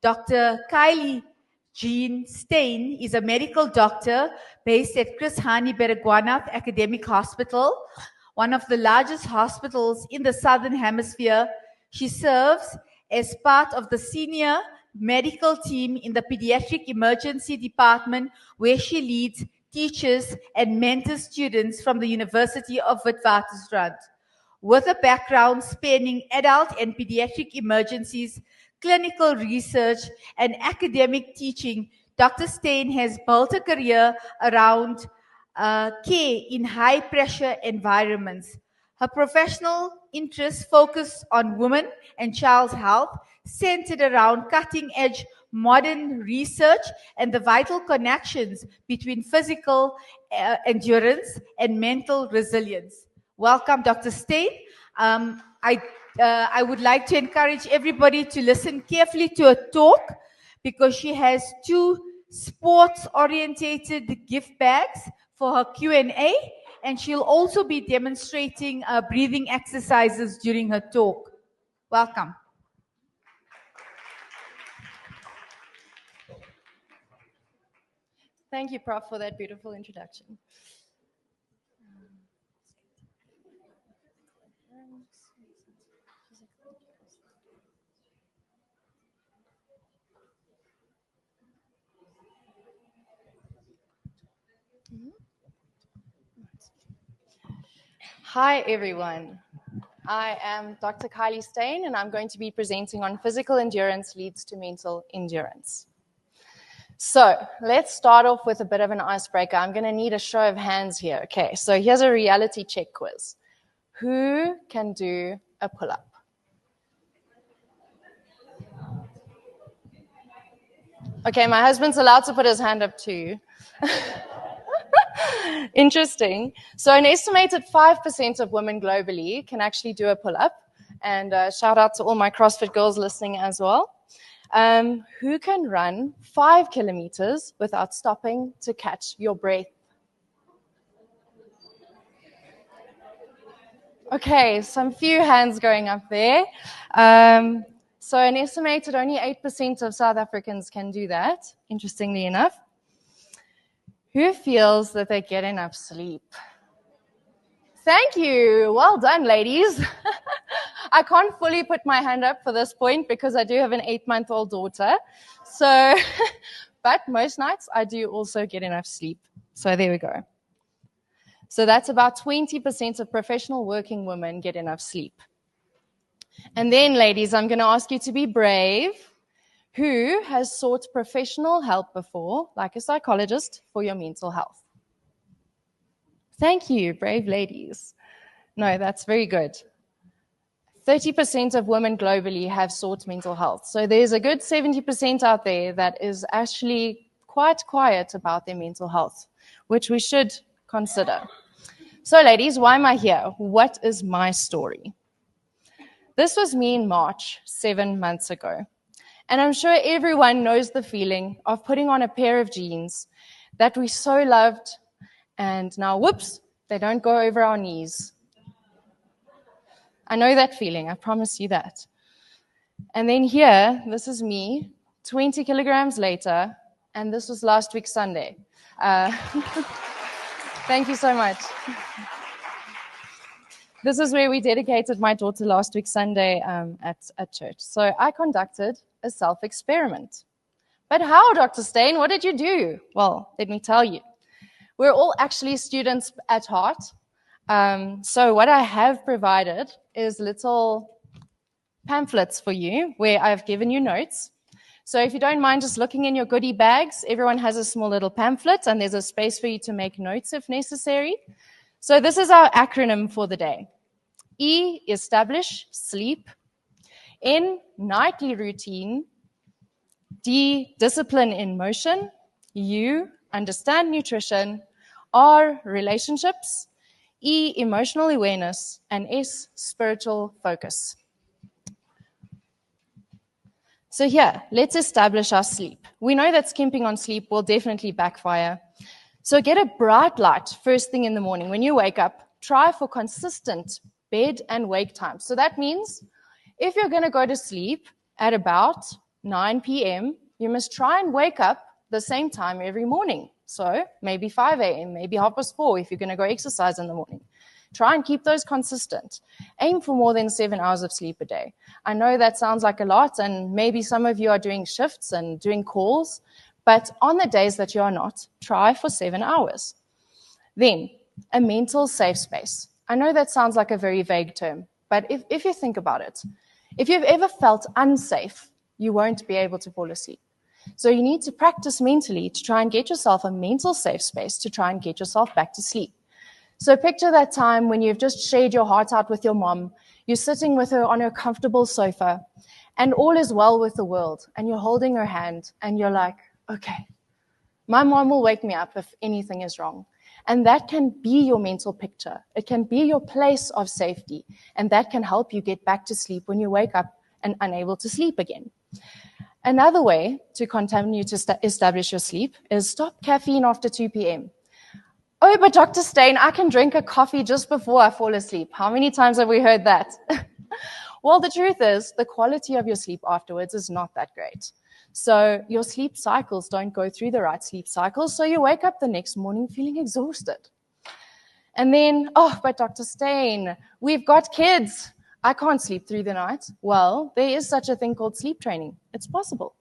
Dr. Kylie Jean Stein is a medical doctor based at Chris Hani Baragwanath Academic Hospital, one of the largest hospitals in the Southern Hemisphere. She serves as part of the senior medical team in the Pediatric Emergency Department, where she leads, teaches, and mentors students from the University of Witwatersrand. With a background spanning adult and pediatric emergencies, clinical research, and academic teaching, Dr. Stein has built a career around care in high-pressure environments. Her professional interests focus on women and child health, centered around cutting-edge modern research and the vital connections between physical endurance and mental resilience. Welcome, Dr. Stein. I would like to encourage everybody to listen carefully to her talk because she has 2 sports-orientated gift bags for her Q&A, and she'll also be demonstrating breathing exercises during her talk. Welcome. Thank you, Prof, for that beautiful introduction. Hi, everyone. I am Dr. Kylie Stein, and I'm going to be presenting on physical endurance leads to mental endurance. So let's start off with a bit of an icebreaker. I'm going to need a show of hands here. Okay, so here's a reality check quiz. Who can do a pull-up? Okay, my husband's allowed to put his hand up too. Interesting. So an estimated 5% of women globally can actually do a pull-up. And shout out to all my CrossFit girls listening as well. Who can run 5 kilometers without stopping to catch your breath? Okay, some few hands going up there. So an estimated only 8% of South Africans can do that, interestingly enough. Who feels that they get enough sleep? Thank you. Well done, ladies. I can't fully put my hand up for this point because I do have an 8-month-old daughter. So, but most nights I do also get enough sleep. So there we go. So that's about 20% of professional working women get enough sleep. And then, ladies, I'm going to ask you to be brave. Who has sought professional help before, like a psychologist, for your mental health? Thank you, brave ladies. No, that's very good. 30% of women globally have sought mental health. So there's a good 70% out there that is actually quite quiet about their mental health, which we should consider. So, ladies, why am I here? What is my story? This was me in March, 7 months ago. And I'm sure everyone knows the feeling of putting on a pair of jeans that we so loved, and now, whoops, they don't go over our knees. I know that feeling, I promise you that. And then here, this is me, 20 kilograms later, and this was last week Sunday. Thank you so much. This is where we dedicated my daughter last week Sunday at church. So I conducted a self-experiment. But how, Dr. Stein? What did you do? Well, let me tell you. We're all actually students at heart. So what I have provided is little pamphlets for you where I've given you notes. So if you don't mind just looking in your goodie bags, everyone has a small little pamphlet and there's a space for you to make notes if necessary. So this is our acronym for the day. E, establish, sleep. N, nightly routine. D, discipline in motion. U, understand nutrition. R, relationships. E, emotional awareness. And S, spiritual focus. So here, let's establish our sleep. We know that skimping on sleep will definitely backfire. So get a bright light first thing in the morning. When you wake up, try for consistent bed and wake time. So that means if you're going to go to sleep at about 9 p.m., you must try and wake up the same time every morning. So maybe 5 a.m., maybe 4:30 if you're going to go exercise in the morning. Try and keep those consistent. Aim for more than 7 hours of sleep a day. I know that sounds like a lot, and maybe some of you are doing shifts and doing calls, but on the days that you are not, try for 7 hours. Then, a mental safe space. I know that sounds like a very vague term, but if you think about it, if you've ever felt unsafe, you won't be able to fall asleep. So you need to practice mentally to try and get yourself a mental safe space to try and get yourself back to sleep. So picture that time when you've just shared your heart out with your mom, you're sitting with her on her comfortable sofa, and all is well with the world, and you're holding her hand, and you're like, okay, my mom will wake me up if anything is wrong. And that can be your mental picture. It can be your place of safety, and that can help you get back to sleep when you wake up and unable to sleep again. Another way to continue to establish your sleep is stop caffeine after 2 p.m. Oh, but Dr. Steyn, I can drink a coffee just before I fall asleep. How many times have we heard that? Well, the truth is, the quality of your sleep afterwards is not that great. So your sleep cycles don't go through the right sleep cycles, so you wake up the next morning feeling exhausted. And then, oh, but Dr. Steyn, we've got kids. I can't sleep through the night. Well, there is such a thing called sleep training. It's possible.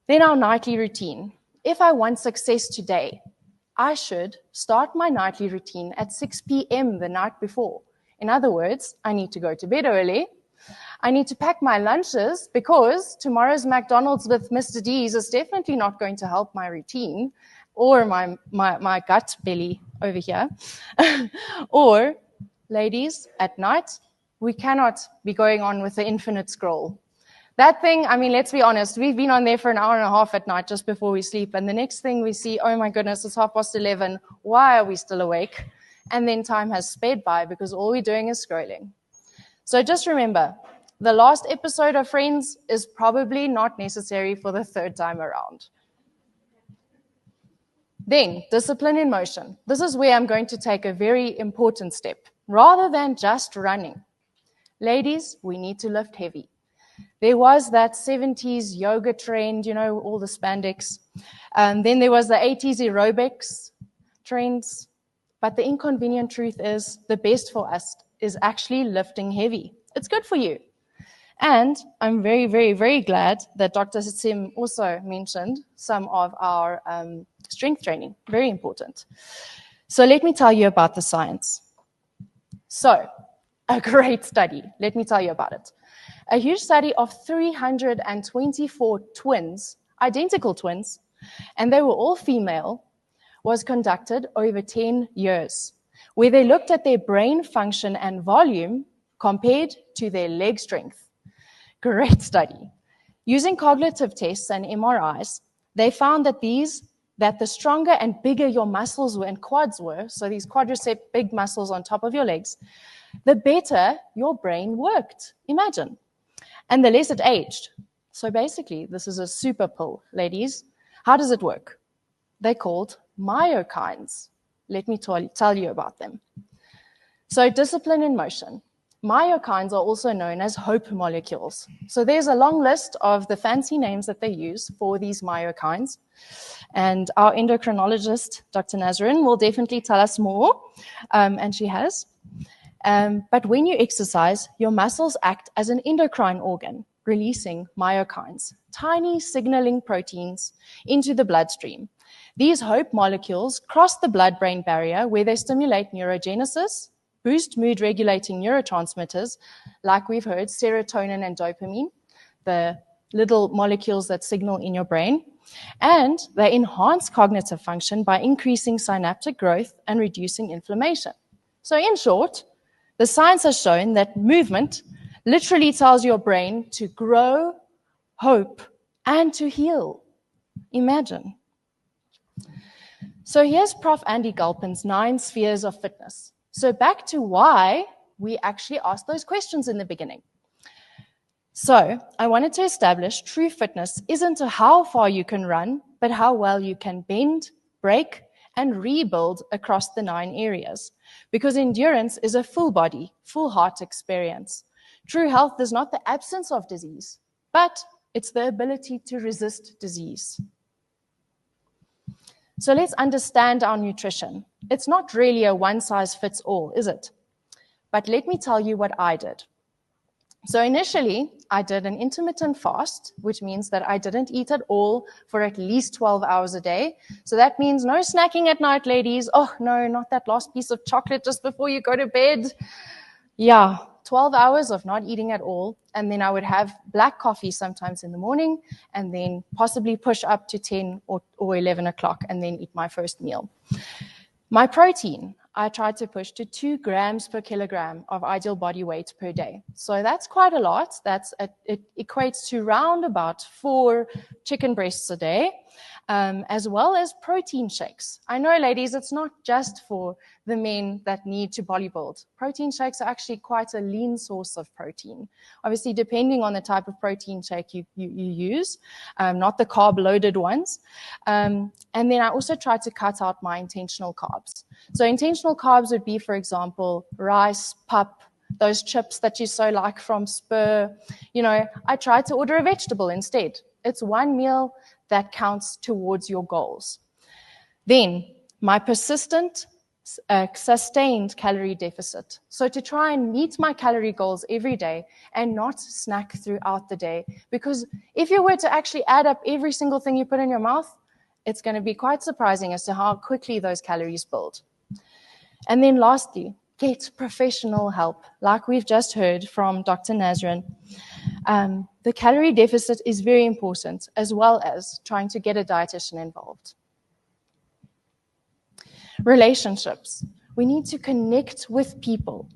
Then our nightly routine. If I want success today, I should start my nightly routine at 6 p.m. the night before. In other words, I need to go to bed early. I need to pack my lunches because tomorrow's McDonald's with Mr. D's is definitely not going to help my routine or my gut belly over here. Or, ladies, at night, we cannot be going on with the infinite scroll. That thing, I mean, let's be honest, we've been on there for an hour and a half at night just before we sleep, and the next thing we see, oh my goodness, it's 11:30, why are we still awake? And then time has sped by because all we're doing is scrolling. So just remember, the last episode of Friends is probably not necessary for the third time around. Then, discipline in motion. This is where I'm going to take a very important step, rather than just running. Ladies, we need to lift heavy. There was that 70s yoga trend, you know, all the spandex. Then there was the 80s aerobics trends. But the inconvenient truth is the best for us is actually lifting heavy. It's good for you. And I'm very, very, very glad that Dr. Sim also mentioned some of our strength training. Very important. So let me tell you about the science. So, a great study. Let me tell you about it. A huge study of 324 twins, identical twins, and they were all female, was conducted over 10 years, where they looked at their brain function and volume compared to their leg strength. Great study. Using cognitive tests and MRIs, they found that the stronger and bigger your muscles were and quads were, so these quadricep, big muscles on top of your legs, the better your brain worked. Imagine. And the less it aged. So basically, this is a super pill, ladies. How does it work? They're called myokines. Let me tell you about them. So discipline in motion. Myokines are also known as hope molecules. So there's a long list of the fancy names that they use for these myokines. And our endocrinologist, Dr. Nazrin, will definitely tell us more, and she has. But when you exercise, your muscles act as an endocrine organ, releasing myokines, tiny signaling proteins, into the bloodstream. These hope molecules cross the blood-brain barrier where they stimulate neurogenesis, boost mood-regulating neurotransmitters, like we've heard, serotonin and dopamine, the little molecules that signal in your brain, and they enhance cognitive function by increasing synaptic growth and reducing inflammation. So in short, the science has shown that movement literally tells your brain to grow, hope, and to heal. Imagine. So here's Prof. Andy Galpin's 9 spheres of fitness. So back to why we actually asked those questions in the beginning. So I wanted to establish true fitness isn't how far you can run, but how well you can bend, break, and rebuild across the 9 areas. Because endurance is a full body, full heart experience. True health is not the absence of disease, but it's the ability to resist disease. So let's understand our nutrition. It's not really a one-size-fits-all, is it? But let me tell you what I did. So initially, I did an intermittent fast, which means that I didn't eat at all for at least 12 hours a day. So that means no snacking at night, ladies. Oh, no, not that last piece of chocolate just before you go to bed. Yeah, 12 hours of not eating at all. And then I would have black coffee sometimes in the morning and then possibly push up to 10 or 11 o'clock and then eat my first meal. My protein, I tried to push to 2 grams per kilogram of ideal body weight per day. So that's quite a lot. It equates to round about 4 chicken breasts a day, as well as protein shakes. I know, ladies, it's not just for the men that need to bodybuild. Protein shakes are actually quite a lean source of protein. Obviously, depending on the type of protein shake you use, not the carb-loaded ones. And then I also try to cut out my intentional carbs. So intentional carbs would be, for example, rice, pup, those chips that you so like from Spur. You know, I try to order a vegetable instead. It's one meal that counts towards your goals. Then, my persistent, sustained calorie deficit. So to try and meet my calorie goals every day and not snack throughout the day. Because if you were to actually add up every single thing you put in your mouth, it's going to be quite surprising as to how quickly those calories build. And then lastly, get professional help. Like we've just heard from Dr. Nazrin, the calorie deficit is very important, as well as trying to get a dietitian involved. Relationships. We need to connect with people.